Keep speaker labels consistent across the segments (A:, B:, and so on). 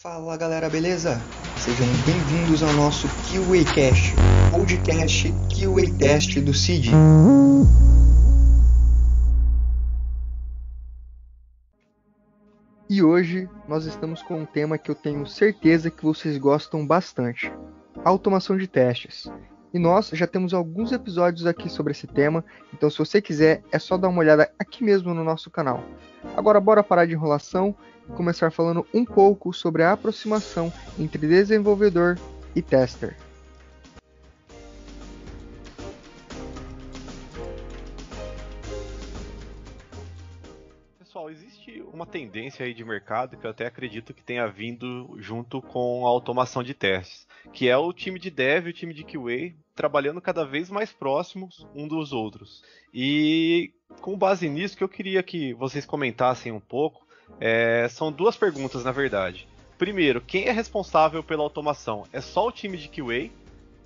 A: Fala galera, beleza? Sejam bem-vindos ao nosso QAcast, podcast QA Test do CID. E hoje nós estamos com um tema que eu tenho certeza que vocês gostam bastante: automação de testes. E nós já temos alguns episódios aqui sobre esse tema, então se você quiser é só dar uma olhada aqui mesmo no nosso canal. Agora bora parar de enrolação e começar falando um pouco sobre a aproximação entre desenvolvedor e tester.
B: Pessoal, existe uma tendência aí de mercado que eu até acredito que tenha vindo junto com a automação de testes, que é o time de dev e o time de QA trabalhando cada vez mais próximos um dos outros. E com base nisso, que eu queria que vocês comentassem um pouco, são duas perguntas na verdade. Primeiro, quem é responsável pela automação? É só o time de QA?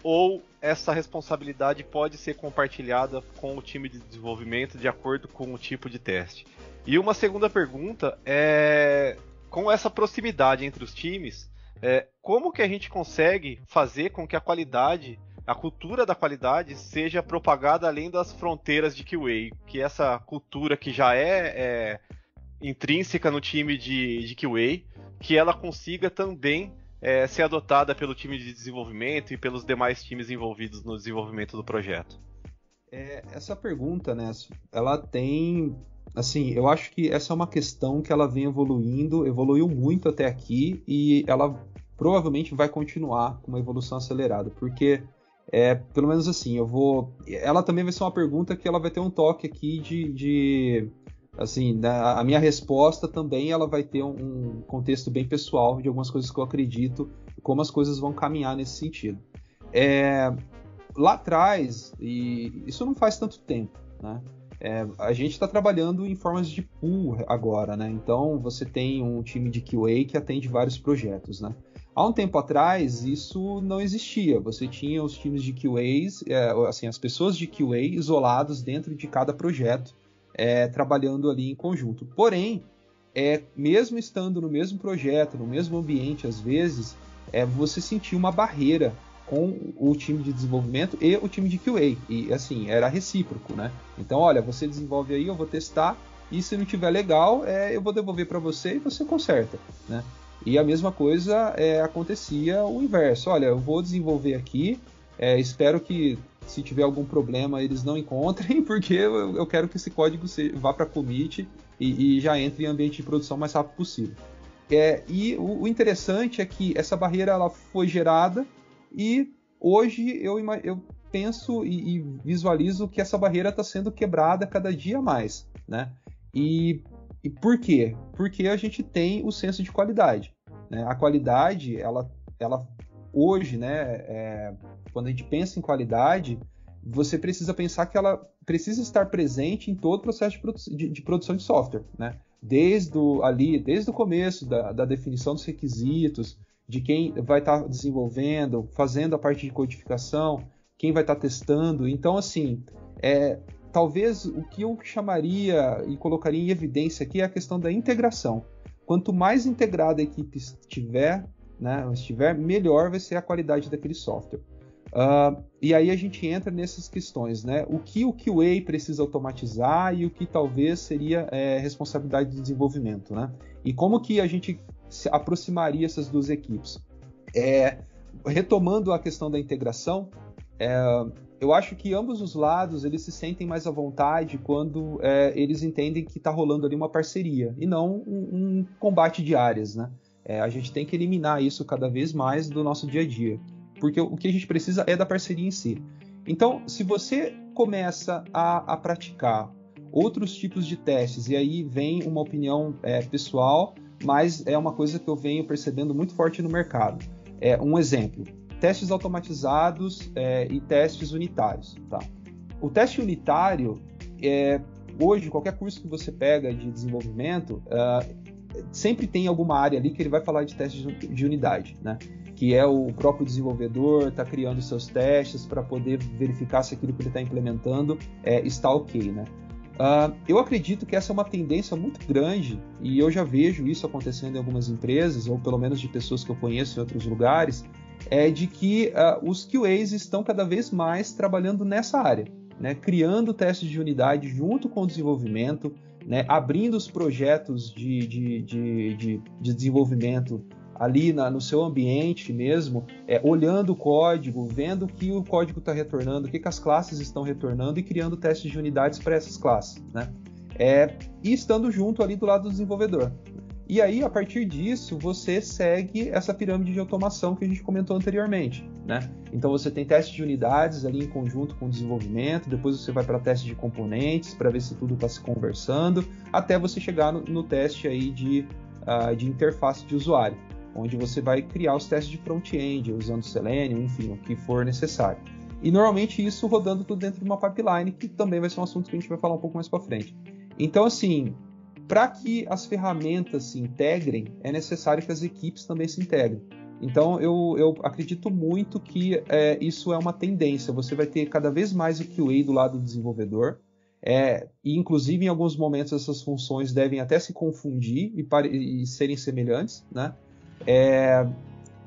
B: Ou essa responsabilidade pode ser compartilhada com o time de desenvolvimento de acordo com o tipo de teste? E uma segunda pergunta é, com essa proximidade entre os times, como que a gente consegue fazer com que a qualidade, a cultura da qualidade, seja propagada além das fronteiras de QA? Que essa cultura que já é intrínseca no time de QA, que ela consiga também ser adotada pelo time de desenvolvimento e pelos demais times envolvidos no desenvolvimento do projeto.
C: Essa pergunta, né, ela tem, assim, eu acho que essa é uma questão que ela vem evoluiu muito até aqui e ela provavelmente vai continuar com uma evolução acelerada, porque, pelo menos assim, ela também vai ser uma pergunta que ela vai ter um toque aqui assim, a minha resposta também ela vai ter um contexto bem pessoal de algumas coisas que eu acredito e como as coisas vão caminhar nesse sentido. Lá atrás, e isso não faz tanto tempo, né? A gente está trabalhando em formas de pool agora, né? Então você tem um time de QA que atende vários projetos, né? Há um tempo atrás isso não existia. Você tinha os times de QAs, assim, as pessoas de QA isolados dentro de cada projeto, trabalhando ali em conjunto. Porém, mesmo estando no mesmo projeto, no mesmo ambiente, às vezes, você sentia uma barreira com o time de desenvolvimento e o time de QA. E assim, era recíproco, né? Então, olha, você desenvolve aí, eu vou testar, e se não tiver legal, eu vou devolver para você e você conserta, né? E a mesma coisa acontecia o inverso. Olha, eu vou desenvolver aqui, espero que se tiver algum problema eles não encontrem, porque eu quero que esse código vá para commit e já entre em ambiente de produção o mais rápido possível. E o interessante é que essa barreira ela foi gerada e hoje eu penso e visualizo que essa barreira está sendo quebrada cada dia mais, né? E por quê? Porque a gente tem o senso de qualidade, né? A qualidade, ela hoje, né, quando a gente pensa em qualidade, você precisa pensar que ela precisa estar presente em todo o processo de produção de software, né? Desde o começo da definição dos requisitos, de quem vai estar desenvolvendo, fazendo a parte de codificação, quem vai estar testando. Então, assim, talvez o que eu chamaria e colocaria em evidência aqui é a questão da integração. Quanto mais integrada a equipe estiver, melhor vai ser a qualidade daquele software. E aí a gente entra nessas questões, né? O que o QA precisa automatizar e o que talvez seria responsabilidade de desenvolvimento, né? E como que a gente se aproximaria essas duas equipes? Retomando a questão da integração, eu acho que ambos os lados eles se sentem mais à vontade quando eles entendem que está rolando ali uma parceria e não um combate de áreas, né? A gente tem que eliminar isso cada vez mais do nosso dia a dia, porque o que a gente precisa é da parceria em si. Então, se você começa a praticar outros tipos de testes, e aí vem uma opinião pessoal, mas é uma coisa que eu venho percebendo muito forte no mercado. Um exemplo, testes automatizados e testes unitários. Tá? O teste unitário, hoje, qualquer curso que você pega de desenvolvimento, sempre tem alguma área ali que ele vai falar de testes de unidade, né? Que é o próprio desenvolvedor está criando seus testes para poder verificar se aquilo que ele está implementando está ok, né? Eu acredito que essa é uma tendência muito grande, e eu já vejo isso acontecendo em algumas empresas, ou pelo menos de pessoas que eu conheço em outros lugares, é de que os QAs estão cada vez mais trabalhando nessa área, né? Criando testes de unidade junto com o desenvolvimento, né? Abrindo os projetos de desenvolvimento ali no seu ambiente mesmo, olhando o código, vendo o que o código está retornando, o que as classes estão retornando e criando testes de unidades para essas classes, né? E estando junto ali do lado do desenvolvedor. E aí, a partir disso, você segue essa pirâmide de automação que a gente comentou anteriormente, né? Então você tem testes de unidades ali em conjunto com o desenvolvimento, depois você vai para teste de componentes para ver se tudo está se conversando, até você chegar no teste aí de interface de usuário, onde você vai criar os testes de front-end, usando Selenium, enfim, o que for necessário. E normalmente isso rodando tudo dentro de uma pipeline, que também vai ser um assunto que a gente vai falar um pouco mais para frente. Então, assim, para que as ferramentas se integrem, é necessário que as equipes também se integrem. Então, eu acredito muito que isso é uma tendência. Você vai ter cada vez mais o QA do lado do desenvolvedor, e inclusive em alguns momentos essas funções devem até se confundir e serem semelhantes, né?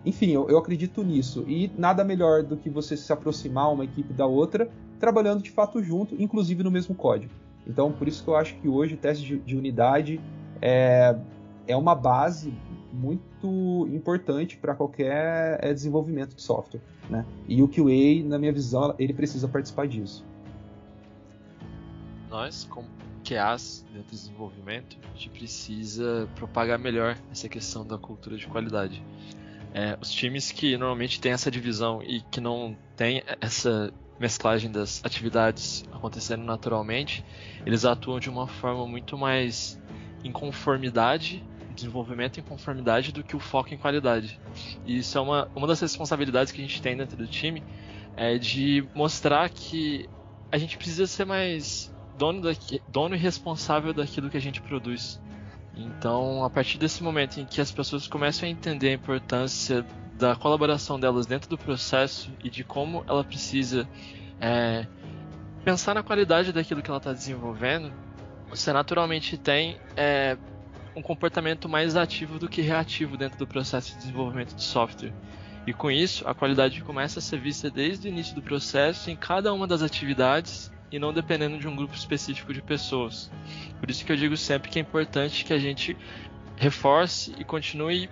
C: Enfim, eu acredito nisso. E nada melhor do que você se aproximar uma equipe da outra, trabalhando de fato junto, inclusive no mesmo código. Então, por isso que eu acho que hoje o teste de unidade é uma base muito importante para qualquer desenvolvimento de software, né? E o QA, na minha visão, ele precisa participar disso.
D: Nós, como QAs dentro do desenvolvimento, a gente precisa propagar melhor essa questão da cultura de qualidade. Os times que normalmente têm essa divisão e que não tem essa mesclagem das atividades acontecendo naturalmente, eles atuam de uma forma muito mais em conformidade, desenvolvimento em conformidade, do que o foco em qualidade. E isso é uma das responsabilidades que a gente tem dentro do time, de mostrar que a gente precisa ser mais dono e responsável daquilo que a gente produz. Então, a partir desse momento em que as pessoas começam a entender a importância da colaboração delas dentro do processo e de como ela precisa pensar na qualidade daquilo que ela está desenvolvendo, você naturalmente tem um comportamento mais ativo do que reativo dentro do processo de desenvolvimento de software. E com isso, a qualidade começa a ser vista desde o início do processo em cada uma das atividades e não dependendo de um grupo específico de pessoas. Por isso que eu digo sempre que é importante que a gente reforce e continue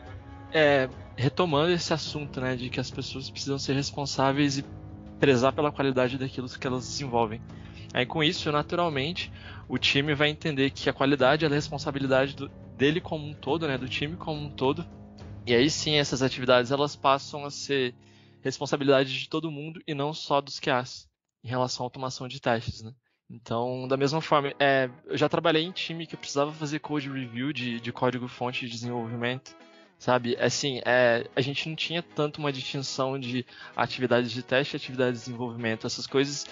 D: retomando esse assunto, né, de que as pessoas precisam ser responsáveis e prezar pela qualidade daquilo que elas desenvolvem. Aí com isso, naturalmente, o time vai entender que a qualidade é a responsabilidade dele como um todo, né, do time como um todo. E aí sim, essas atividades elas passam a ser responsabilidade de todo mundo e não só dos QAs, em relação à automação de testes, né? Então, da mesma forma, eu já trabalhei em time que eu precisava fazer code review de código-fonte de desenvolvimento, sabe? Assim, a gente não tinha tanto uma distinção de atividades de teste e atividades de desenvolvimento. Essas coisas,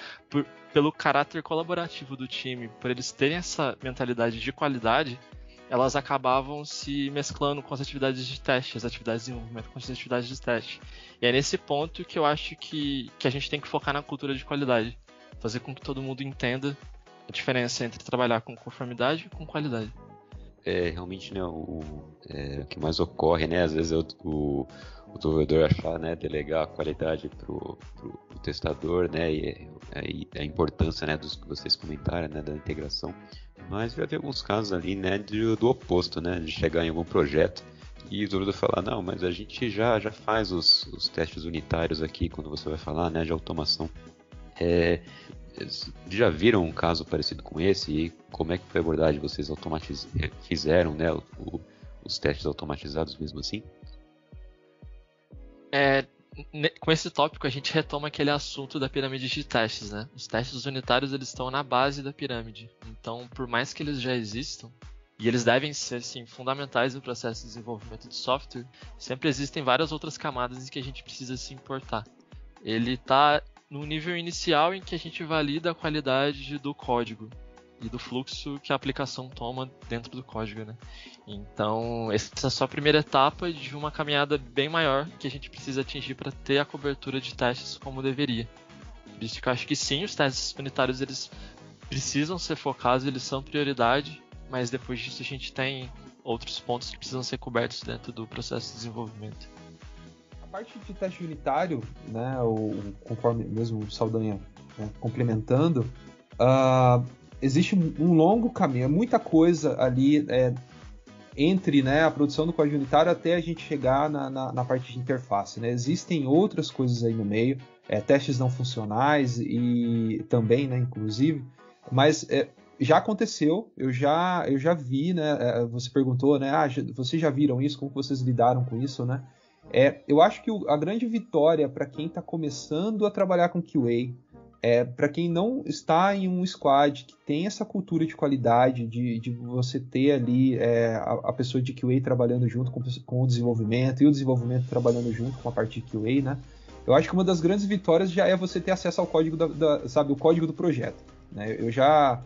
D: pelo caráter colaborativo do time, por eles terem essa mentalidade de qualidade, elas acabavam se mesclando com as atividades de teste, as atividades de desenvolvimento com as atividades de teste. E é nesse ponto que eu acho que a gente tem que focar na cultura de qualidade. Fazer com que todo mundo entenda a diferença entre trabalhar com conformidade e com qualidade.
E: Realmente, né, o que mais ocorre, né, às vezes o desenvolvedor achar, né, delegar a qualidade pro testador, né, e a importância, né, dos que vocês comentaram, né, da integração. Mas vai haver alguns casos ali, né, do oposto, né, de chegar em algum projeto e o desenvolvedor falar, não, mas a gente já faz os testes unitários aqui, quando você vai falar, né, de automação. Já viram um caso parecido com esse? E como é que foi a abordagem? Vocês fizeram, né, os testes automatizados mesmo assim?
D: Com esse tópico a gente retoma aquele assunto da pirâmide de testes, né? Os testes unitários eles estão na base da pirâmide. Então, por mais que eles já existam, e eles devem ser sim, fundamentais no processo de desenvolvimento de software, sempre existem várias outras camadas em que a gente precisa se importar. Ele está no nível inicial em que a gente valida a qualidade do código e do fluxo que a aplicação toma dentro do código, né? Então, essa é só a primeira etapa de uma caminhada bem maior que a gente precisa atingir para ter a cobertura de testes como deveria. Por isso que eu acho que sim, os testes unitários eles precisam ser focados, eles são prioridade, mas depois disso a gente tem outros pontos que precisam ser cobertos dentro do processo de desenvolvimento.
C: A parte de teste unitário, né, conforme mesmo o Saldanha, né, complementando, existe um longo caminho, é muita coisa ali entre, né, a produção do código unitário até a gente chegar na parte de interface, né? Existem outras coisas aí no meio, testes não funcionais e também, né, inclusive, mas já aconteceu, eu já vi, né? Você perguntou, né? Vocês já viram isso? Como vocês lidaram com isso, né? Eu acho que a grande vitória para quem está começando a trabalhar com QA, para quem não está em um squad que tem essa cultura de qualidade, de você ter ali a pessoa de QA trabalhando junto com o desenvolvimento e o desenvolvimento trabalhando junto com a parte de QA, né? Eu acho que uma das grandes vitórias já é você ter acesso ao código o código do projeto, né? Eu já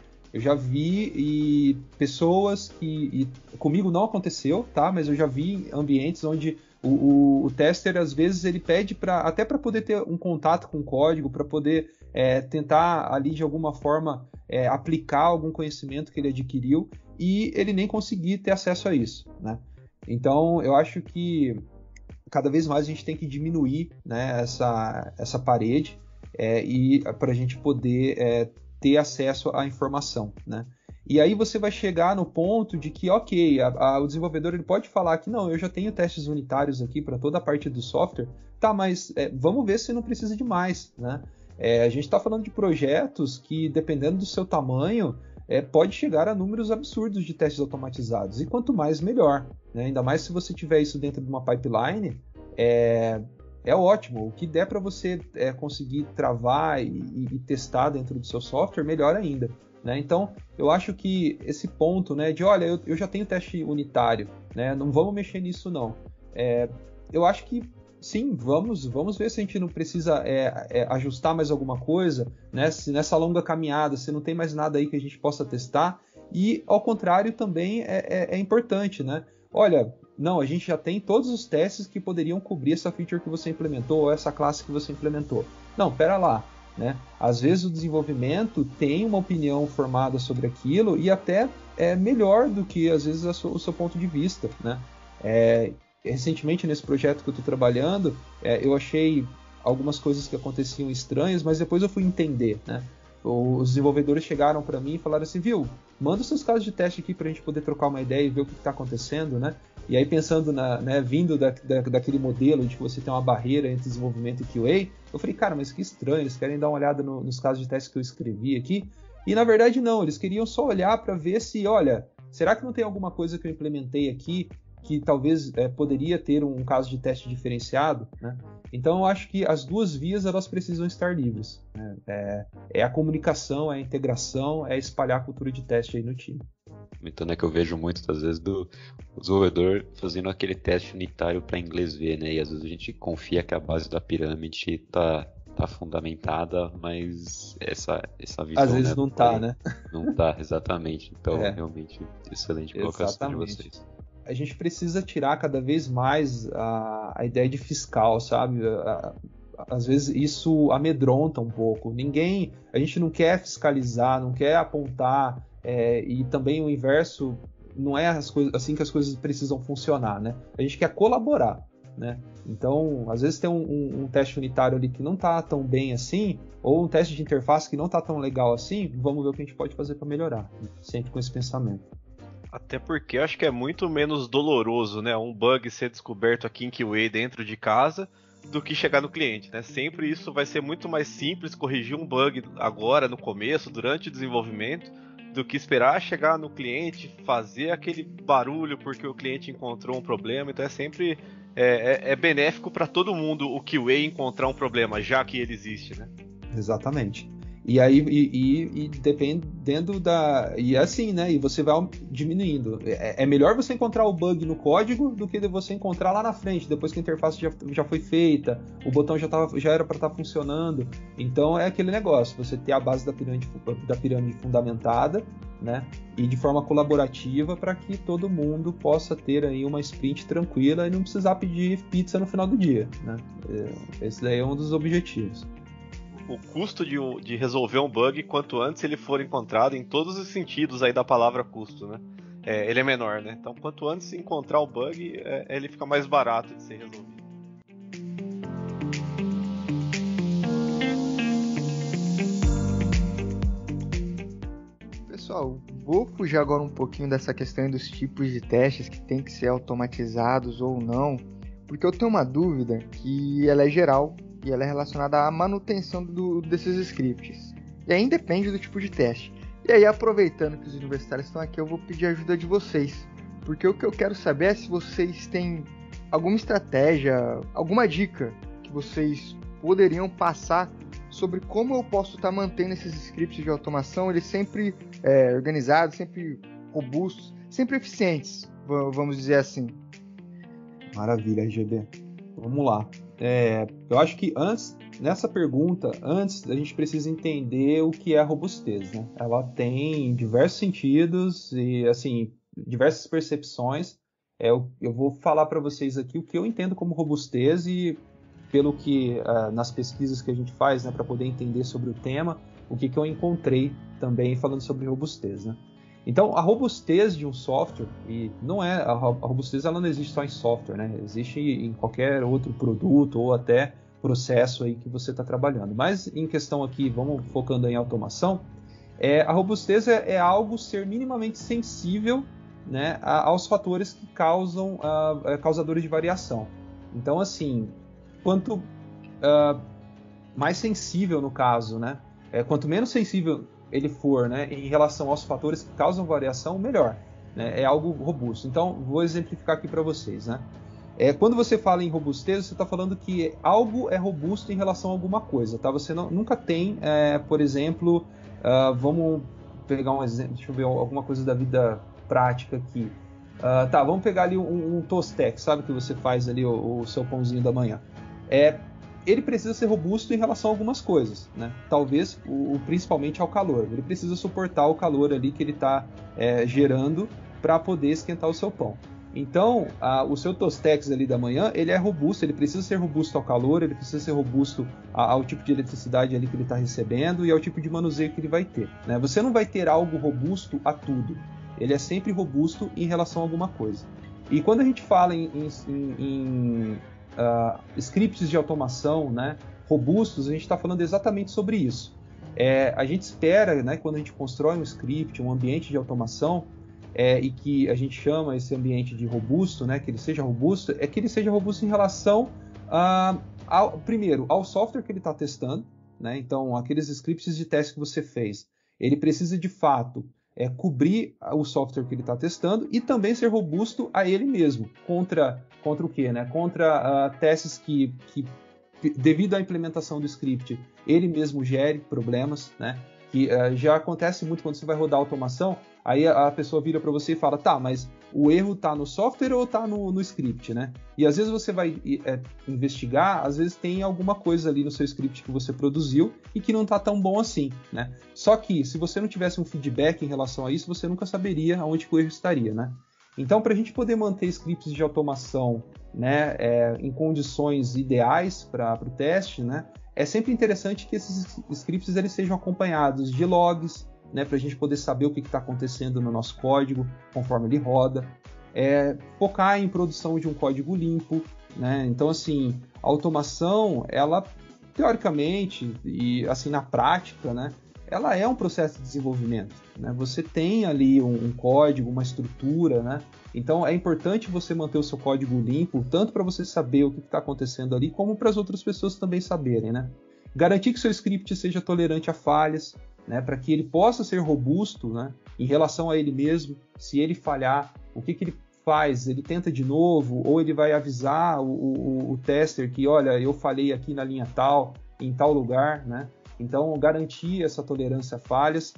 C: vi pessoas que comigo não aconteceu, tá? Mas eu já vi ambientes onde o tester às vezes ele pede até para poder ter um contato com o código, para poder tentar ali de alguma forma aplicar algum conhecimento que ele adquiriu e ele nem conseguir ter acesso a isso, né? Então eu acho que cada vez mais a gente tem que diminuir, né, essa parede e para a gente poder ter acesso à informação, né? E aí você vai chegar no ponto de que, ok, o desenvolvedor ele pode falar que não, eu já tenho testes unitários aqui para toda a parte do software, tá, mas vamos ver se não precisa de mais, né? A gente está falando de projetos que, dependendo do seu tamanho, pode chegar a números absurdos de testes automatizados, e quanto mais, melhor, né? Ainda mais se você tiver isso dentro de uma pipeline, é ótimo. O que der para você conseguir travar e testar dentro do seu software, melhor ainda, né? Então, eu acho que esse ponto, né, de olha, eu já tenho teste unitário, né, não vamos mexer nisso não. Eu acho que sim, vamos ver se a gente não precisa ajustar mais alguma coisa, né? Se nessa longa caminhada, se não tem mais nada aí que a gente possa testar. E, ao contrário, também é importante, né? Olha, não, a gente já tem todos os testes que poderiam cobrir essa feature que você implementou ou essa classe que você implementou. Não, pera lá, né? Às vezes o desenvolvimento tem uma opinião formada sobre aquilo e até é melhor do que, às vezes, o seu ponto de vista, né? Recentemente, nesse projeto que eu estou trabalhando, eu achei algumas coisas que aconteciam estranhas, mas depois eu fui entender, né? Os desenvolvedores chegaram para mim e falaram assim, viu, manda os seus casos de teste aqui para a gente poder trocar uma ideia e ver o que está acontecendo, né? E aí pensando, vindo daquele modelo de que você tem uma barreira entre desenvolvimento e QA, eu falei, cara, mas que estranho, eles querem dar uma olhada nos casos de teste que eu escrevi aqui, e na verdade não, eles queriam só olhar para ver se, olha, será que não tem alguma coisa que eu implementei aqui que talvez poderia ter um caso de teste diferenciado, né? Então eu acho que as duas vias elas precisam estar livres, né? A comunicação, a integração, espalhar a cultura de teste aí no time.
E: Então é que eu vejo muitas vezes do desenvolvedor fazendo aquele teste unitário para inglês ver, né? E às vezes a gente confia que a base da pirâmide tá fundamentada, mas essa visão...
C: Às vezes não tá, né?
E: Não tá, exatamente. Então, realmente, excelente colocação de vocês.
C: A gente precisa tirar cada vez mais a ideia de fiscal, sabe? Às vezes isso amedronta um pouco. A gente não quer fiscalizar, não quer apontar, e também o inverso não é assim que as coisas precisam funcionar, né? A gente quer colaborar, né? Então, às vezes tem um teste unitário ali que não está tão bem assim, ou um teste de interface que não está tão legal assim, vamos ver o que a gente pode fazer para melhorar, né? Sempre com esse pensamento.
B: Até porque eu acho que é muito menos doloroso, né, um bug ser descoberto aqui em QA dentro de casa do que chegar no cliente, né? Sempre isso vai ser muito mais simples corrigir um bug agora, no começo, durante o desenvolvimento, do que esperar chegar no cliente, fazer aquele barulho porque o cliente encontrou um problema. Então é sempre benéfico para todo mundo o QA encontrar um problema, já que ele existe, né?
C: Exatamente. E aí, dependendo e assim, né? E você vai diminuindo. É melhor você encontrar o bug no código do que você encontrar lá na frente, depois que a interface já foi feita, o botão já era para estar funcionando. Então é aquele negócio, você ter a base da pirâmide fundamentada, né? E de forma colaborativa para que todo mundo possa ter aí uma sprint tranquila e não precisar pedir pizza no final do dia, né? Esse daí é um dos objetivos.
B: o custo de resolver um bug, quanto antes ele for encontrado, em todos os sentidos aí da palavra custo, né? Ele é menor, né? Então, quanto antes encontrar o bug, ele fica mais barato de ser resolvido.
A: Pessoal, vou fugir agora um pouquinho dessa questão dos tipos de testes que tem que ser automatizados ou não, porque eu tenho uma dúvida que ela é geral e ela é relacionada à manutenção desses scripts. E aí depende do tipo de teste. E aí, aproveitando que os universitários estão aqui, eu vou pedir a ajuda de vocês, porque o que eu quero saber é se vocês têm alguma estratégia, alguma dica que vocês poderiam passar sobre como eu posso estar mantendo esses scripts de automação, eles sempre organizados, sempre robustos, sempre eficientes, vamos dizer assim.
C: Maravilha, RGB. Vamos lá. Eu acho que nessa pergunta, antes a gente precisa entender o que é a robustez, né? Ela tem diversos sentidos e, assim, diversas percepções. Eu vou falar para vocês aqui o que eu entendo como robustez e pelo que nas pesquisas que a gente faz, né, para poder entender sobre o tema, o que eu encontrei também falando sobre robustez, né? Então, a robustez de um software, e não é a robustez, ela não existe só em software, né? Existe em qualquer outro produto ou até processo aí que você está trabalhando. Mas em questão aqui, vamos focando em automação, a robustez é algo ser minimamente sensível, né, aos fatores que causam causadores de variação. Então, assim, quanto mais sensível no caso, né? Quanto menos sensível ele for, né, em relação aos fatores que causam variação, melhor, né? É algo robusto. Então, vou exemplificar aqui para vocês, né? Quando você fala em robustez, você está falando que algo é robusto em relação a alguma coisa, tá? Você nunca tem, por exemplo, vamos pegar um exemplo, deixa eu ver alguma coisa da vida prática aqui. Vamos pegar ali um Tostex, sabe, que você faz ali o seu pãozinho da manhã. Ele precisa ser robusto em relação a algumas coisas, né? Talvez principalmente ao calor. Ele precisa suportar o calor ali que ele está gerando para poder esquentar o seu pão. Então, o seu Tostex ali da manhã, ele é robusto, ele precisa ser robusto ao calor, ele precisa ser robusto ao tipo de eletricidade ali que ele está recebendo e ao tipo de manuseio que ele vai ter, né? Você não vai ter algo robusto a tudo. Ele é sempre robusto em relação a alguma coisa. E quando a gente fala em scripts de automação, né, robustos, a gente está falando exatamente sobre isso. A gente espera, né, quando a gente constrói um script, um ambiente de automação, e que a gente chama esse ambiente de robusto, né, que ele seja robusto, que ele seja robusto em relação, primeiro, ao software que ele está testando, né? Então, aqueles scripts de teste que você fez, ele precisa de fato cobrir o software que ele está testando e também ser robusto a ele mesmo, contra o quê? Né? Contra testes que, devido à implementação do script, ele mesmo gere problemas, né? Que já acontece muito quando você vai rodar automação, aí a pessoa vira para você e fala, tá, mas o erro está no software ou está no script, né? E às vezes você vai investigar, às vezes tem alguma coisa ali no seu script que você produziu e que não está tão bom assim, né? Só que se você não tivesse um feedback em relação a isso, você nunca saberia onde que o erro estaria, né? Então, para a gente poder manter scripts de automação, né, em condições ideais para o teste, né, é sempre interessante que esses scripts eles sejam acompanhados de logs, né, para a gente poder saber o que está acontecendo no nosso código conforme ele roda. Focar em produção de um código limpo, né? Então, assim, a automação, ela teoricamente e assim na prática, né, ela é um processo de desenvolvimento, né? Você tem ali um código, uma estrutura, né? Então é importante você manter o seu código limpo, tanto para você saber o que está acontecendo ali, como para as outras pessoas também saberem, né? Garantir que seu script seja tolerante a falhas, né? Para que ele possa ser robusto, né, em relação a ele mesmo. Se ele falhar, o que ele faz? Ele tenta de novo, ou ele vai avisar o tester que, olha, eu falhei aqui na linha tal, em tal lugar, né? Então, garantir essa tolerância a falhas,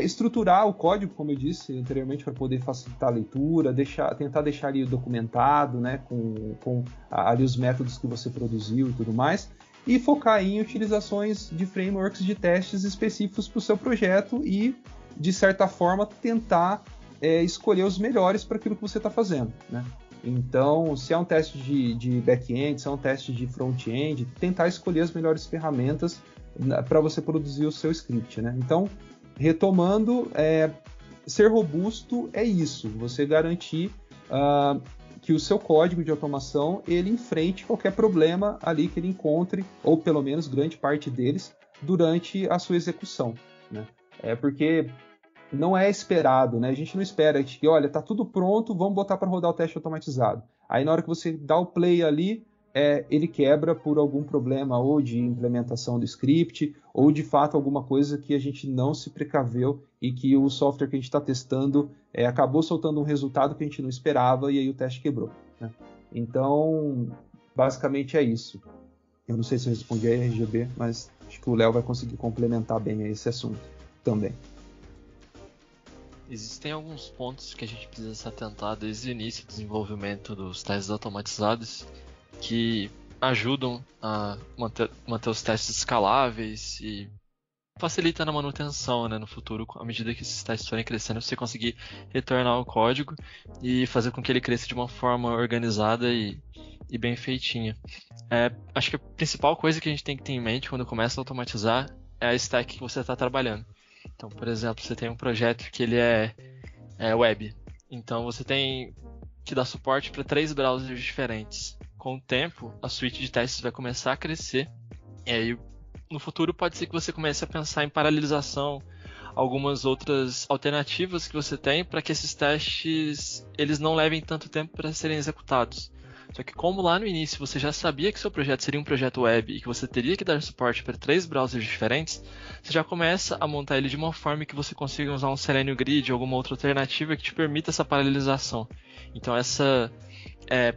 C: estruturar o código, como eu disse anteriormente, para poder facilitar a leitura, tentar deixar ali documentado, né, com ali os métodos que você produziu e tudo mais, e focar em utilizações de frameworks de testes específicos para o seu projeto e, de certa forma, tentar escolher os melhores para aquilo que você está fazendo, né? Então, se é um teste de back-end, se é um teste de front-end, tentar escolher as melhores ferramentas para você produzir o seu script, né? Então, retomando, ser robusto é isso, você garantir que o seu código de automação ele enfrente qualquer problema ali que ele encontre, ou pelo menos grande parte deles, durante a sua execução, né? Porque não é esperado, né? A gente não espera que, olha, tá tudo pronto, vamos botar para rodar o teste automatizado. Aí na hora que você dá o play ali, ele quebra por algum problema ou de implementação do script, ou de fato alguma coisa que a gente não se precaveu e que o software que a gente está testando acabou soltando um resultado que a gente não esperava e aí o teste quebrou, né? Então, basicamente é isso. Eu não sei se eu respondi a RGB, mas acho que o Léo vai conseguir complementar bem esse assunto também.
D: Existem alguns pontos que a gente precisa se atentar desde o início do desenvolvimento dos testes automatizados que ajudam a manter os testes escaláveis e facilita na manutenção, né, no futuro, à medida que esses testes forem crescendo, você conseguir retornar o código e fazer com que ele cresça de uma forma organizada e bem feitinha. Acho que a principal coisa que a gente tem que ter em mente quando começa a automatizar é a stack que você está trabalhando. Então, por exemplo, você tem um projeto que ele é web. Então, você tem que dar suporte para 3 browsers diferentes. Com o tempo, a suite de testes vai começar a crescer. E aí, no futuro, pode ser que você comece a pensar em paralelização, algumas outras alternativas que você tem para que esses testes eles não levem tanto tempo para serem executados. Só que como lá no início você já sabia que seu projeto seria um projeto web e que você teria que dar suporte para 3 browsers diferentes, você já começa a montar ele de uma forma que você consiga usar um Selenium Grid ou alguma outra alternativa que te permita essa paralelização. Então essa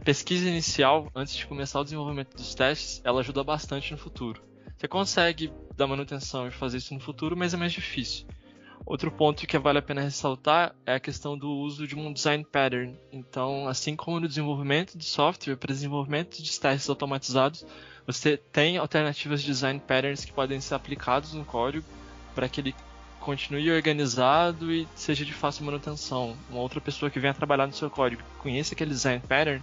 D: pesquisa inicial, antes de começar o desenvolvimento dos testes, ela ajuda bastante no futuro. Você consegue dar manutenção e fazer isso no futuro, mas é mais difícil. Outro ponto que vale a pena ressaltar é a questão do uso de um design pattern. Então, assim como no desenvolvimento de software, para desenvolvimento de testes automatizados, você tem alternativas de design patterns que podem ser aplicados no código para que ele continue organizado e seja de fácil manutenção. Uma outra pessoa que venha trabalhar no seu código, que conheça aquele design pattern,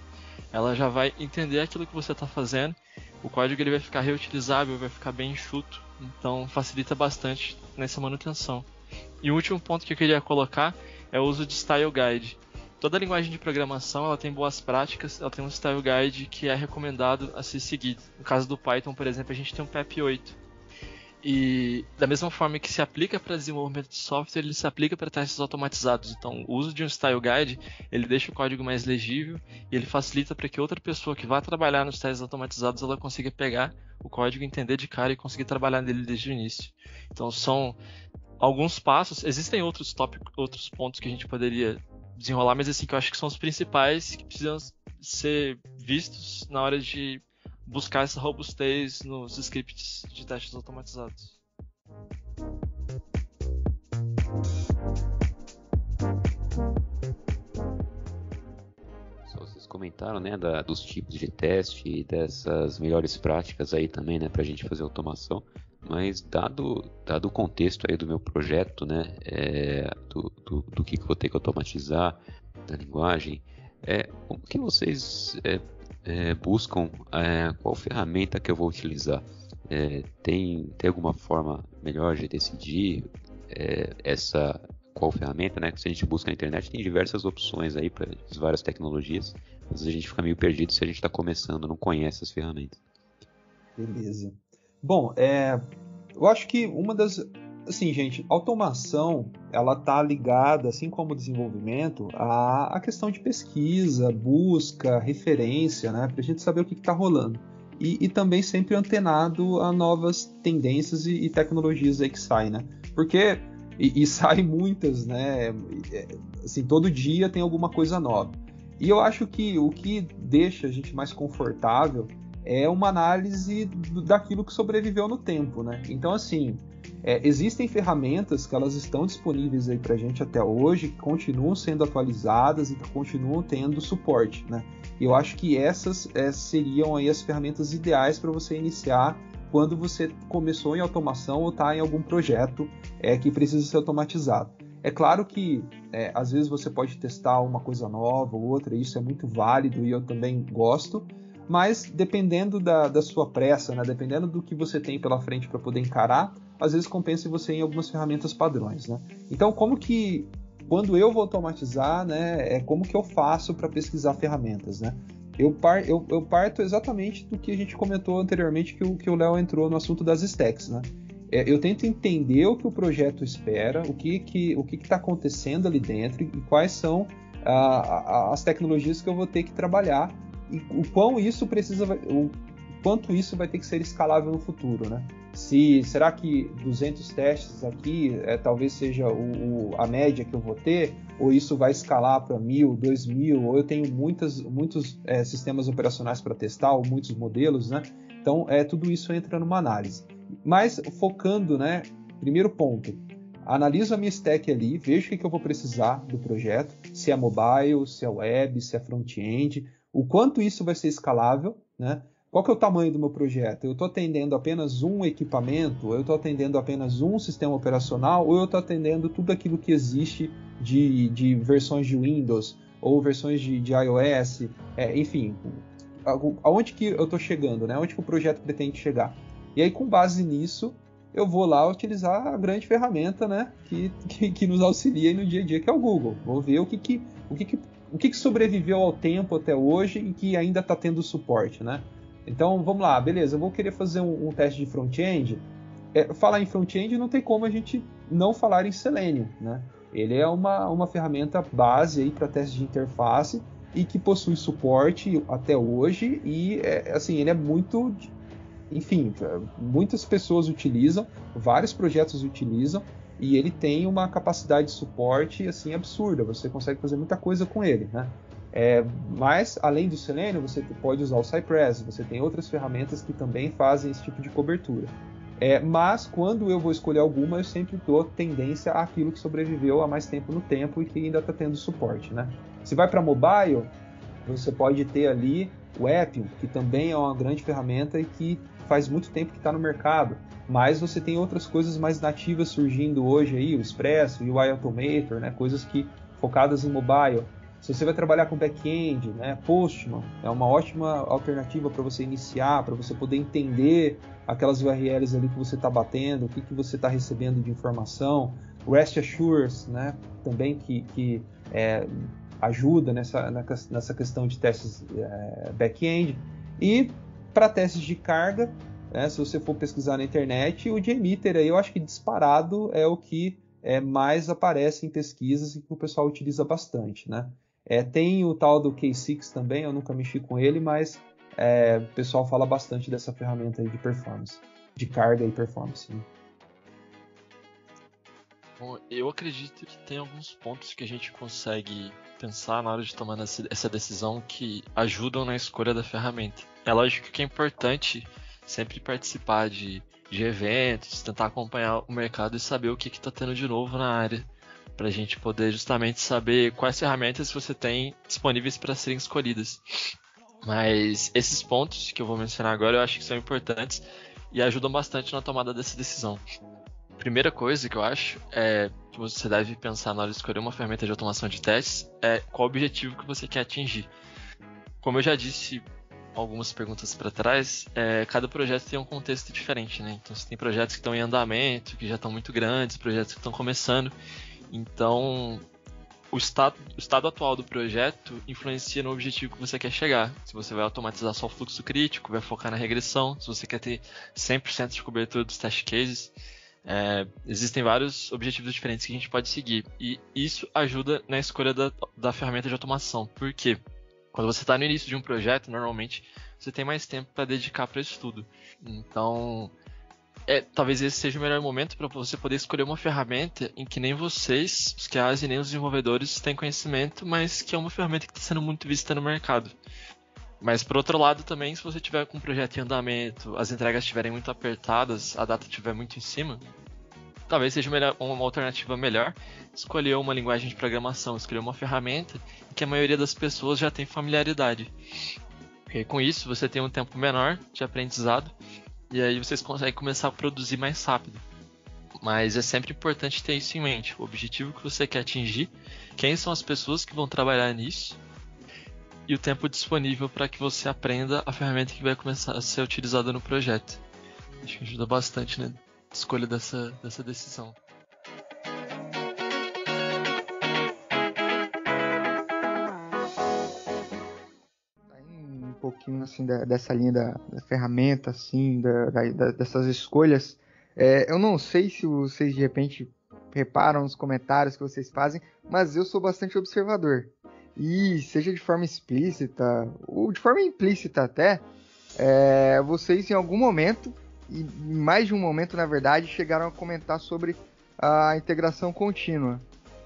D: ela já vai entender aquilo que você está fazendo. O código ele vai ficar reutilizável, vai ficar bem enxuto, então facilita bastante nessa manutenção. E o último ponto que eu queria colocar é o uso de Style Guide. Toda linguagem de programação ela tem boas práticas, ela tem um Style Guide que é recomendado a ser seguido. No caso do Python, por exemplo, a gente tem um PEP 8. E da mesma forma que se aplica para desenvolvimento de software, ele se aplica para testes automatizados. Então, o uso de um Style Guide, ele deixa o código mais legível e ele facilita para que outra pessoa que vá trabalhar nos testes automatizados, ela consiga pegar o código, entender de cara e conseguir trabalhar nele desde o início. Então, são alguns passos. Existem outros pontos que a gente poderia desenrolar, mas assim, que eu acho que são os principais que precisam ser vistos na hora de buscar essa robustez nos scripts de testes automatizados.
E: Só vocês comentaram, né, dos tipos de teste e dessas melhores práticas aí também, né, para a gente fazer automação. Mas dado o contexto aí do meu projeto, né, do que eu vou ter que automatizar, da linguagem, como que vocês buscam qual ferramenta que eu vou utilizar? Tem alguma forma melhor de decidir qual ferramenta, né? Se a gente busca na internet, tem diversas opções aí para várias tecnologias, mas a gente fica meio perdido se a gente está começando, não conhece as ferramentas.
C: Beleza. Bom, eu acho que uma das... Assim, gente, automação, ela tá ligada, assim como o desenvolvimento, à questão de pesquisa, busca, referência, né? Pra gente saber o que tá rolando. E também sempre antenado a novas tendências e tecnologias aí que saem, né? Porque... E saem muitas, né? Assim, todo dia tem alguma coisa nova. E eu acho que o que deixa a gente mais confortável é uma análise daquilo que sobreviveu no tempo, né? Então, assim, existem ferramentas que elas estão disponíveis aí pra gente até hoje, que continuam sendo atualizadas e que continuam tendo suporte, né? E eu acho que essas seriam aí as ferramentas ideais para você iniciar quando você começou em automação ou está em algum projeto que precisa ser automatizado. É claro que às vezes você pode testar uma coisa nova ou outra, e isso é muito válido e eu também gosto, mas dependendo da sua pressa, né? Dependendo do que você tem pela frente para poder encarar, às vezes compensa você ir em algumas ferramentas padrões, né? Então, quando eu vou automatizar, né, como que eu faço para pesquisar ferramentas, né? Eu parto exatamente do que a gente comentou anteriormente, que o Léo entrou no assunto das stacks, né? Eu tento entender o que o projeto espera, o que está acontecendo ali dentro e quais são as tecnologias que eu vou ter que trabalhar e o quanto isso vai ter que ser escalável no futuro, né? Será que 200 testes aqui talvez seja a média que eu vou ter, ou isso vai escalar para 1.000, 2.000, ou eu tenho muitos sistemas operacionais para testar, ou muitos modelos, né? Então, tudo isso entra numa análise. Mas focando, né? Primeiro ponto, analiso a minha stack ali, vejo o que eu vou precisar do projeto, se é mobile, se é web, se é front-end, o quanto isso vai ser escalável, né? Qual que é o tamanho do meu projeto? Eu estou atendendo apenas um equipamento? Ou eu estou atendendo apenas um sistema operacional? Ou eu estou atendendo tudo aquilo que existe de versões de Windows ou versões de iOS? Enfim, aonde que eu estou chegando, né? Onde que o projeto pretende chegar? E aí, com base nisso, eu vou lá utilizar a grande ferramenta, né, que nos auxilia no dia a dia, que é o Google. Vou ver o que sobreviveu ao tempo até hoje e que ainda está tendo suporte, né? Então, vamos lá, beleza, eu vou querer fazer um teste de front-end. Falar em front-end não tem como a gente não falar em Selenium, né? Ele é uma ferramenta base para teste de interface e que possui suporte até hoje e, assim, ele é muito... Enfim, muitas pessoas utilizam, vários projetos utilizam, e ele tem uma capacidade de suporte assim absurda. Você consegue fazer muita coisa com ele, né? Mas, além do Selenium, você pode usar o Cypress, você tem outras ferramentas que também fazem esse tipo de cobertura. Mas, quando eu vou escolher alguma, eu sempre dou tendência àquilo que sobreviveu há mais tempo no tempo e que ainda está tendo suporte, né? Se vai para mobile, você pode ter ali o Appium, que também é uma grande ferramenta e que faz muito tempo que está no mercado, mas você tem outras coisas mais nativas surgindo hoje aí, o Expresso e o iAutomator, né, coisas focadas em mobile. Se você vai trabalhar com back-end, né, Postman é uma ótima alternativa para você iniciar, para você poder entender aquelas URLs ali que você está batendo, o que você está recebendo de informação. O REST Assures, né, também que ajuda nessa questão de testes back-end. E para testes de carga, né, se você for pesquisar na internet, o JMeter aí eu acho que disparado é o que mais aparece em pesquisas e que o pessoal utiliza bastante, né? Tem o tal do K6 também, eu nunca mexi com ele, mas o pessoal fala bastante dessa ferramenta aí de performance, de carga e performance, né?
D: Bom, eu acredito que tem alguns pontos que a gente consegue pensar na hora de tomar essa decisão que ajudam na escolha da ferramenta. É lógico que é importante sempre participar de eventos, tentar acompanhar o mercado e saber o que está tendo de novo na área, para a gente poder justamente saber quais ferramentas você tem disponíveis para serem escolhidas. Mas esses pontos que eu vou mencionar agora eu acho que são importantes e ajudam bastante na tomada dessa decisão. Primeira coisa que eu acho que você deve pensar na hora de escolher uma ferramenta de automação de testes é qual o objetivo que você quer atingir. Como eu já disse algumas perguntas para trás, cada projeto tem um contexto diferente, né? Então você tem projetos que estão em andamento, que já estão muito grandes, projetos que estão começando. Então o estado atual do projeto influencia no objetivo que você quer chegar. Se você vai automatizar só o fluxo crítico, vai focar na regressão, se você quer ter 100% de cobertura dos test cases. Existem vários objetivos diferentes que a gente pode seguir e isso ajuda na escolha da ferramenta de automação. Por quê? Quando você está no início de um projeto, normalmente você tem mais tempo para dedicar para isso tudo. Então, talvez esse seja o melhor momento para você poder escolher uma ferramenta em que nem vocês, os QAs e nem os desenvolvedores têm conhecimento, mas que é uma ferramenta que está sendo muito vista no mercado. Mas, por outro lado, também, se você tiver com um projeto em andamento, as entregas estiverem muito apertadas, a data estiver muito em cima, talvez seja uma alternativa melhor escolher uma linguagem de programação, escolher uma ferramenta em que a maioria das pessoas já tem familiaridade. E com isso, você tem um tempo menor de aprendizado e aí vocês conseguem começar a produzir mais rápido. Mas é sempre importante ter isso em mente, o objetivo que você quer atingir, quem são as pessoas que vão trabalhar nisso, e o tempo disponível para que você aprenda a ferramenta que vai começar a ser utilizada no projeto. Acho que ajuda bastante na escolha dessa decisão.
A: Um pouquinho assim dessa linha da ferramenta, assim, dessas escolhas. Eu não sei se vocês de repente reparam nos comentários que vocês fazem, mas eu sou bastante observador. E seja de forma explícita ou de forma implícita até, vocês em algum momento, e em mais de um momento na verdade, chegaram a comentar sobre a integração contínua.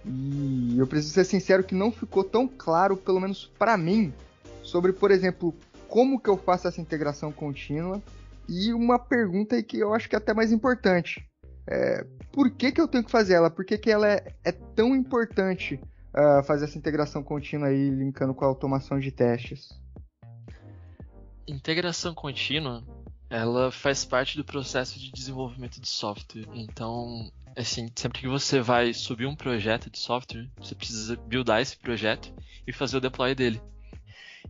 A: E eu preciso ser sincero que não ficou tão claro, pelo menos para mim, sobre, por exemplo, como que eu faço essa integração contínua, e uma pergunta aí que eu acho que é até mais importante. Por que eu tenho que fazer ela? Por que ela é tão importante fazer essa integração contínua aí, linkando com a automação de testes?
D: Integração contínua, ela faz parte do processo de desenvolvimento de software. Então, assim, sempre que você vai subir um projeto de software, você precisa buildar esse projeto e fazer o deploy dele.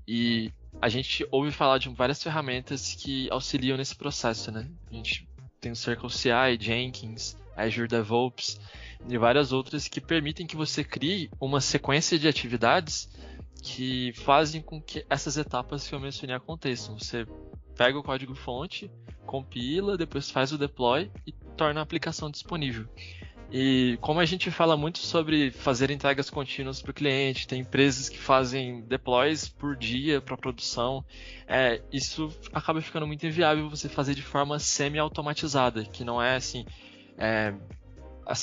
D: E a gente ouve falar de várias ferramentas que auxiliam nesse processo, né? A gente tem o CircleCI, Jenkins, Azure DevOps e várias outras que permitem que você crie uma sequência de atividades que fazem com que essas etapas que eu mencionei aconteçam. Você pega o código-fonte, compila, depois faz o deploy e torna a aplicação disponível. E como a gente fala muito sobre fazer entregas contínuas para o cliente, tem empresas que fazem deploys por dia para produção, isso acaba ficando muito inviável você fazer de forma semi-automatizada, que não é assim,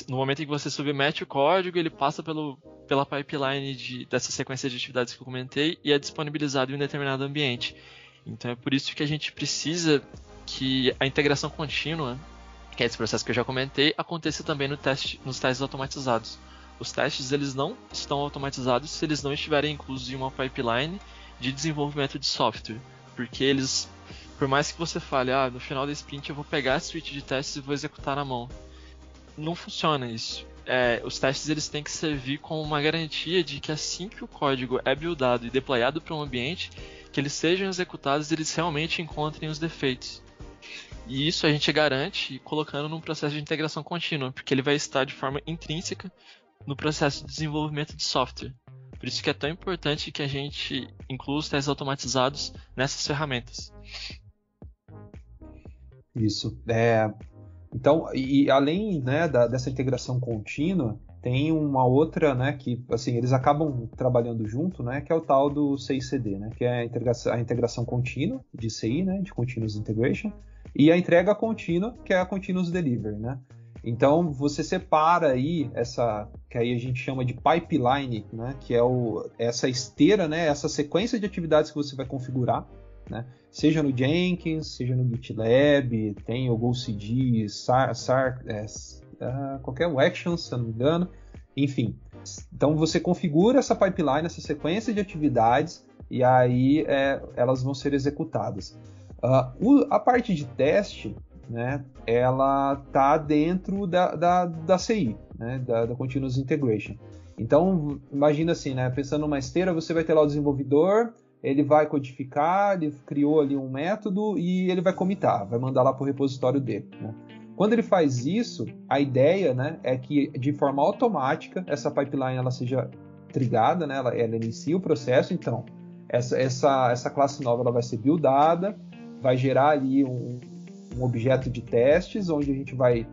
D: no momento em que você submete o código, ele passa pela pipeline dessa sequência de atividades que eu comentei e é disponibilizado em um determinado ambiente. Então é por isso que a gente precisa que a integração contínua, que é esse processo que eu já comentei, aconteça também nos testes automatizados. Os testes eles não estão automatizados se eles não estiverem inclusos em uma pipeline de desenvolvimento de software, porque eles, por mais que você fale, no final da sprint eu vou pegar a suite de testes e vou executar na mão, não funciona isso. Os testes eles têm que servir como uma garantia de que assim que o código é buildado e deployado para um ambiente, que eles sejam executados e eles realmente encontrem os defeitos. E isso a gente garante colocando num processo de integração contínua, porque ele vai estar de forma intrínseca no processo de desenvolvimento de software. Por isso que é tão importante que a gente inclua os testes automatizados nessas ferramentas.
C: Isso. Então, e além, né, dessa integração contínua, tem uma outra, né, que assim, eles acabam trabalhando junto, né, que é o tal do CI/CD, né, que é a integração contínua de CI, né, de Continuous Integration, e a entrega contínua, que é a Continuous Delivery, né. Então, você separa aí que aí a gente chama de pipeline, né, que é essa esteira, né, essa sequência de atividades que você vai configurar, né, seja no Jenkins, seja no GitLab, tem o GoCD, qualquer Actions, se eu não me engano, enfim. Então você configura essa pipeline, essa sequência de atividades, e aí elas vão ser executadas. A parte de teste, né, ela está dentro da CI, né, da Continuous Integration. Então, imagina assim, né, pensando numa esteira, você vai ter lá o desenvolvedor, ele vai codificar, ele criou ali um método e ele vai commitar, vai mandar lá para o repositório dele, né? Quando ele faz isso, a ideia, né, é que de forma automática essa pipeline ela seja trigada, né, ela inicia o processo. Então essa classe nova ela vai ser buildada, vai gerar ali um objeto de testes, onde a gente vai,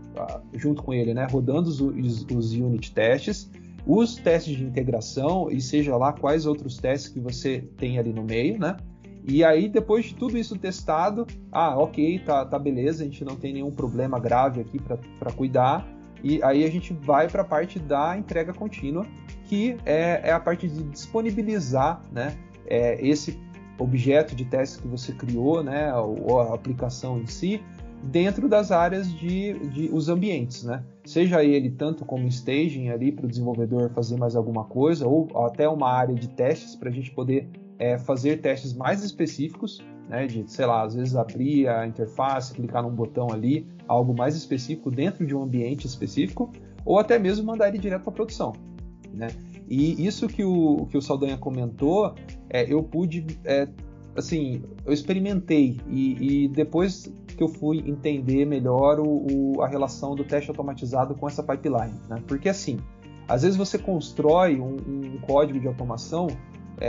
C: junto com ele, né, rodando os unit testes, os testes de integração e seja lá quais outros testes que você tem ali no meio, né? E aí, depois de tudo isso testado, ok, tá beleza, a gente não tem nenhum problema grave aqui para cuidar. E aí a gente vai para a parte da entrega contínua, que é a parte de disponibilizar, né, esse objeto de teste que você criou, né, ou a aplicação em si, dentro das áreas de os ambientes, né? Seja ele tanto como staging ali para o desenvolvedor fazer mais alguma coisa, ou até uma área de testes para a gente poder fazer testes mais específicos, né? De, sei lá, às vezes abrir a interface, clicar num botão ali, algo mais específico dentro de um ambiente específico, ou até mesmo mandar ele direto para a produção, né? E isso que o Saldanha comentou eu pude, assim, eu experimentei e depois que eu fui entender melhor a relação do teste automatizado com essa pipeline, né? Porque assim, às vezes você constrói um código de automação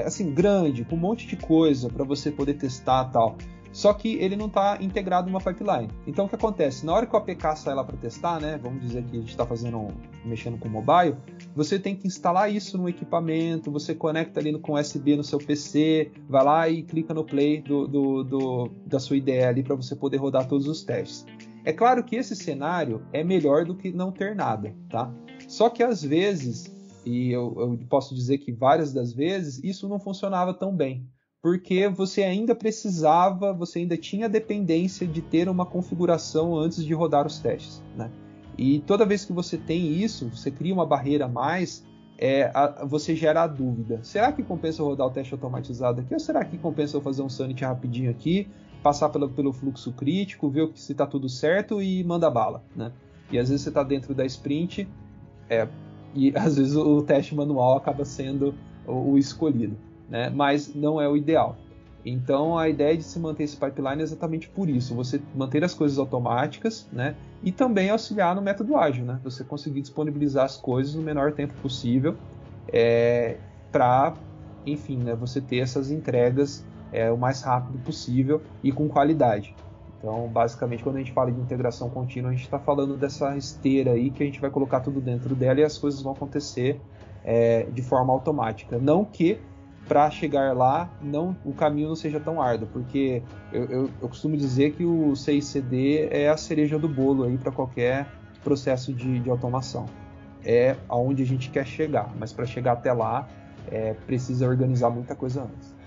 C: assim, grande, com um monte de coisa para você poder testar e tal. Só que ele não está integrado numa pipeline. Então o que acontece? Na hora que o APK sai lá para testar, né? Vamos dizer que a gente está mexendo com mobile, você tem que instalar isso no equipamento, você conecta ali com USB no seu PC, vai lá e clica no play da sua IDE ali para você poder rodar todos os testes. É claro que esse cenário é melhor do que não ter nada, tá? Só que às vezes, e eu posso dizer que várias das vezes, isso não funcionava tão bem. Porque você ainda tinha dependência de ter uma configuração antes de rodar os testes, né? E toda vez que você tem isso, você cria uma barreira a mais, você gera a dúvida. Será que compensa rodar o teste automatizado aqui? Ou será que compensa eu fazer um sanity rapidinho aqui, passar pelo fluxo crítico, ver se está tudo certo e manda bala, né? E às vezes você está dentro da sprint, e às vezes o teste manual acaba sendo o escolhido, né? Mas não é o ideal. Então a ideia de se manter esse pipeline é exatamente por isso, você manter as coisas automáticas, né? E também auxiliar no método ágil, né? Você conseguir disponibilizar as coisas no menor tempo possível para, enfim, né, você ter essas entregas o mais rápido possível e com qualidade. Então, basicamente, quando a gente fala de integração contínua, a gente está falando dessa esteira aí que a gente vai colocar tudo dentro dela e as coisas vão acontecer de forma automática. Não que para chegar lá o caminho não seja tão árduo, porque eu costumo dizer que o CI/CD é a cereja do bolo aí para qualquer processo de automação. É aonde a gente quer chegar, mas para chegar até lá precisa organizar muita coisa antes.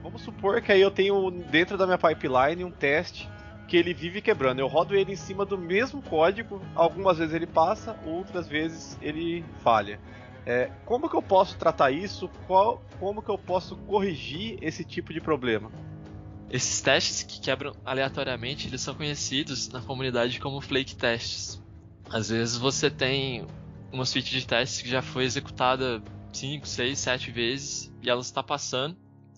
B: Vamos supor que aí eu tenho dentro da minha pipeline um teste que ele vive quebrando. Eu rodo ele em cima do mesmo código, algumas vezes ele passa, outras vezes ele falha. Como que eu posso tratar isso? Como que eu posso corrigir esse tipo de problema?
D: Esses testes que quebram aleatoriamente, eles são conhecidos na comunidade como flake tests. Às vezes você tem uma suite de testes que já foi executada 5, 6, 7 vezes e ela está passando.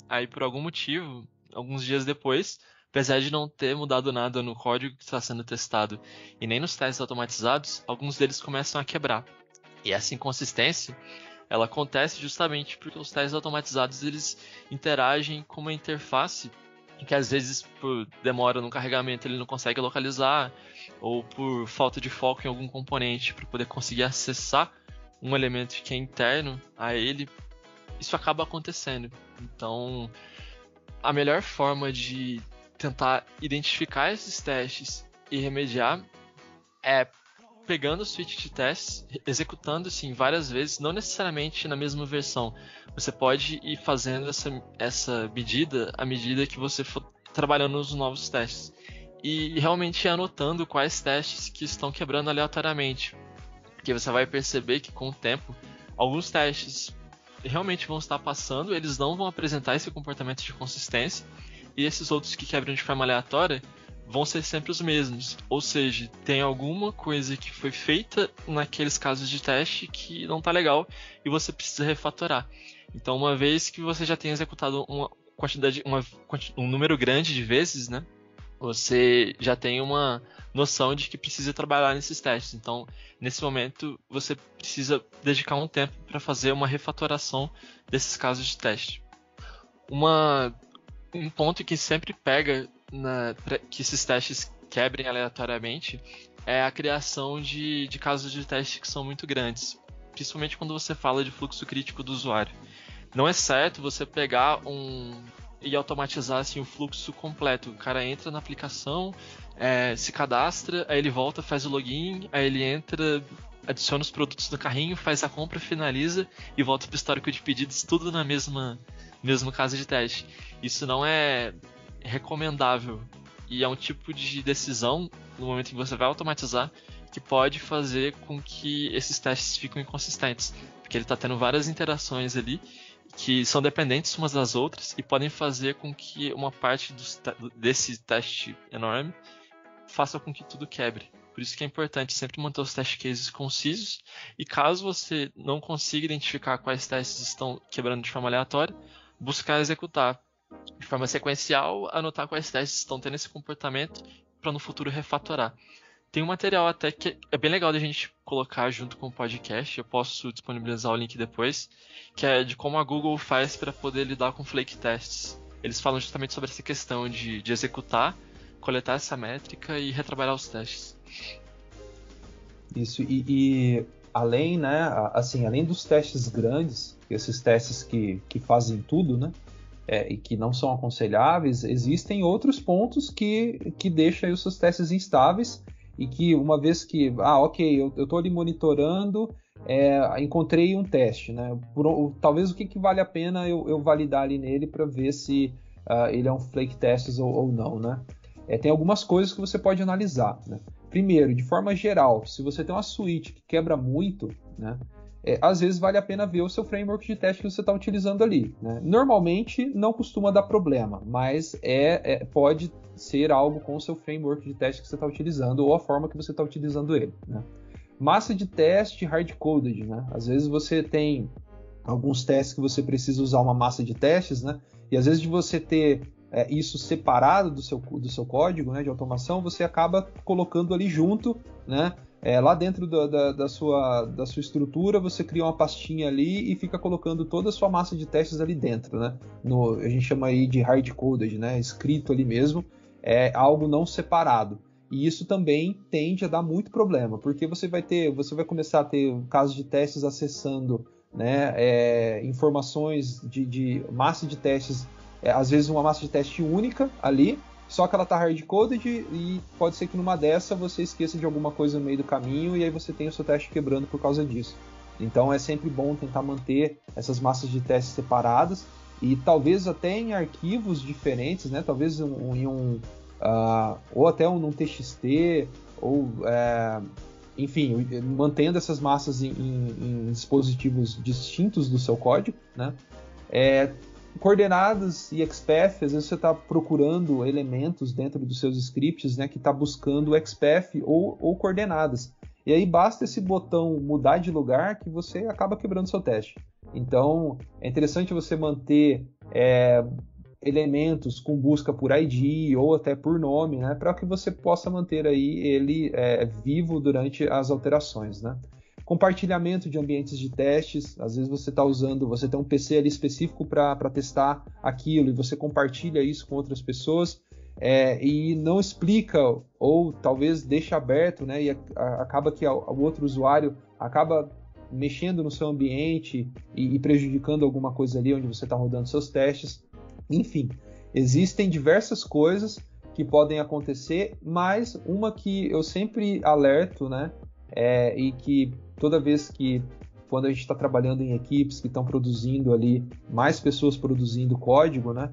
D: Aí por algum motivo, alguns dias depois, apesar de não ter mudado nada no código que está sendo testado e nem nos testes automatizados, alguns deles começam a quebrar. E essa inconsistência, ela acontece justamente porque os testes automatizados eles interagem com uma interface que às vezes por demora no carregamento ele não consegue localizar, ou por falta de foco em algum componente para poder conseguir acessar um elemento que é interno a ele, isso acaba acontecendo. Então, a melhor forma de tentar identificar esses testes e remediar é pegando a suite de testes, executando assim várias vezes, não necessariamente na mesma versão. Você pode ir fazendo essa medida à medida que você for trabalhando nos novos testes. E realmente ir anotando quais testes que estão quebrando aleatoriamente. Porque você vai perceber que com o tempo, alguns testes realmente vão estar passando, eles não vão apresentar esse comportamento de consistência, e esses outros que quebram de forma aleatória vão ser sempre os mesmos. Ou seja, tem alguma coisa que foi feita naqueles casos de teste que não está legal e você precisa refatorar. Então, uma vez que você já tem executado um número grande de vezes, né, você já tem uma noção de que precisa trabalhar nesses testes. Então, nesse momento, você precisa dedicar um tempo para fazer uma refatoração desses casos de teste. Um ponto que sempre pega que esses testes quebrem aleatoriamente é a criação de casos de teste que são muito grandes, principalmente quando você fala de fluxo crítico do usuário. Não é certo você pegar e automatizar assim, o fluxo completo. O cara entra na aplicação, se cadastra, aí ele volta, faz o login, aí ele entra, adiciona os produtos no carrinho, faz a compra, finaliza e volta para o histórico de pedidos, tudo na mesmo caso de teste. Isso não é recomendável e é um tipo de decisão no momento em que você vai automatizar que pode fazer com que esses testes fiquem inconsistentes, porque ele está tendo várias interações ali que são dependentes umas das outras e podem fazer com que uma parte desse teste enorme faça com que tudo quebre. Por isso que é importante sempre manter os test cases concisos, e caso você não consiga identificar quais testes estão quebrando de forma aleatória, buscar executar de forma sequencial, anotar quais testes estão tendo esse comportamento para no futuro refatorar. Tem um material até que é bem legal de a gente colocar junto com o podcast, eu posso disponibilizar o link depois, que é de como a Google faz para poder lidar com flake tests. Eles falam justamente sobre essa questão de executar, coletar essa métrica e retrabalhar os testes.
C: Isso, e além, né, assim, além dos testes grandes, esses testes que fazem tudo, né, e que não são aconselháveis, existem outros pontos que deixam aí os seus testes instáveis, e que uma vez que, ok, eu estou ali monitorando, encontrei um teste, né? Talvez o que vale a pena eu validar ali nele para ver se ele é um flake test ou não, né? Tem algumas coisas que você pode analisar, né? Primeiro, de forma geral, se você tem uma suíte que quebra muito, né? Às vezes vale a pena ver o seu framework de teste que você está utilizando ali, né? Normalmente não costuma dar problema, mas pode ser algo com o seu framework de teste que você está utilizando ou a forma que você está utilizando ele, né? Massa de teste hard-coded, né? Às vezes você tem alguns testes que você precisa usar uma massa de testes, né? E às vezes de você ter isso separado do seu código, né, de automação, você acaba colocando ali junto, né? Lá dentro da sua estrutura, você cria uma pastinha ali e fica colocando toda a sua massa de testes ali dentro, né? A gente chama aí de hard-coded, né? Escrito ali mesmo, algo não separado. E isso também tende a dar muito problema, porque você vai começar a ter casos de testes acessando, né, informações de massa de testes, às vezes uma massa de teste única ali, só que ela está hard-coded e pode ser que numa dessa você esqueça de alguma coisa no meio do caminho e aí você tem o seu teste quebrando por causa disso. Então é sempre bom tentar manter essas massas de testes separadas e talvez até em arquivos diferentes, né? Talvez ou até num TXT, ou enfim, mantendo essas massas em dispositivos distintos do seu código, né? Coordenadas e XPath, às vezes você está procurando elementos dentro dos seus scripts, né, que está buscando XPath ou coordenadas. E aí basta esse botão mudar de lugar que você acaba quebrando seu teste. Então é interessante você manter elementos com busca por ID ou até por nome, né, para que você possa manter aí ele vivo durante as alterações, né? Compartilhamento de ambientes de testes, às vezes você tem um PC ali específico para testar aquilo e você compartilha isso com outras pessoas e não explica ou talvez deixa aberto, né, e acaba que o outro usuário acaba mexendo no seu ambiente e prejudicando alguma coisa ali onde você está rodando seus testes. Enfim, existem diversas coisas que podem acontecer, mas uma que eu sempre alerto, né, e que toda vez que, quando a gente está trabalhando em equipes que estão produzindo ali, mais pessoas produzindo código, né,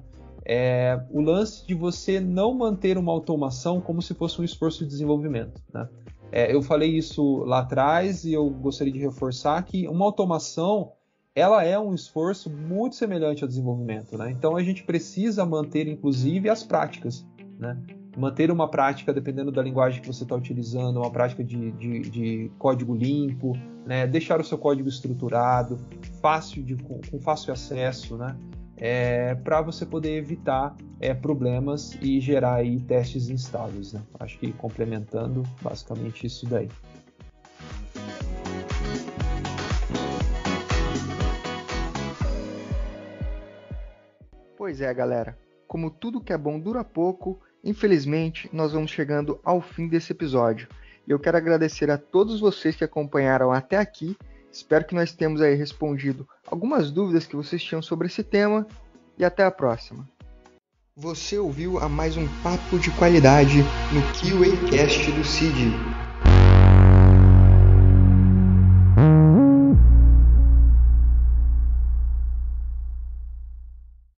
C: o lance de você não manter uma automação como se fosse um esforço de desenvolvimento, né? Eu falei isso lá atrás e eu gostaria de reforçar que uma automação, ela é um esforço muito semelhante ao desenvolvimento, né? Então a gente precisa manter, inclusive, as práticas, né? Manter uma prática, dependendo da linguagem que você está utilizando, uma prática de código limpo, né? Deixar o seu código estruturado, com fácil acesso, né? Para você poder evitar problemas e gerar aí testes instáveis, né? Acho que complementando basicamente isso daí.
A: Pois é, galera. Como tudo que é bom dura pouco, infelizmente, nós vamos chegando ao fim desse episódio. E eu quero agradecer a todos vocês que acompanharam até aqui. Espero que nós tenhamos aí respondido algumas dúvidas que vocês tinham sobre esse tema. E até a próxima. Você ouviu a mais um papo de qualidade no QAcast do CID.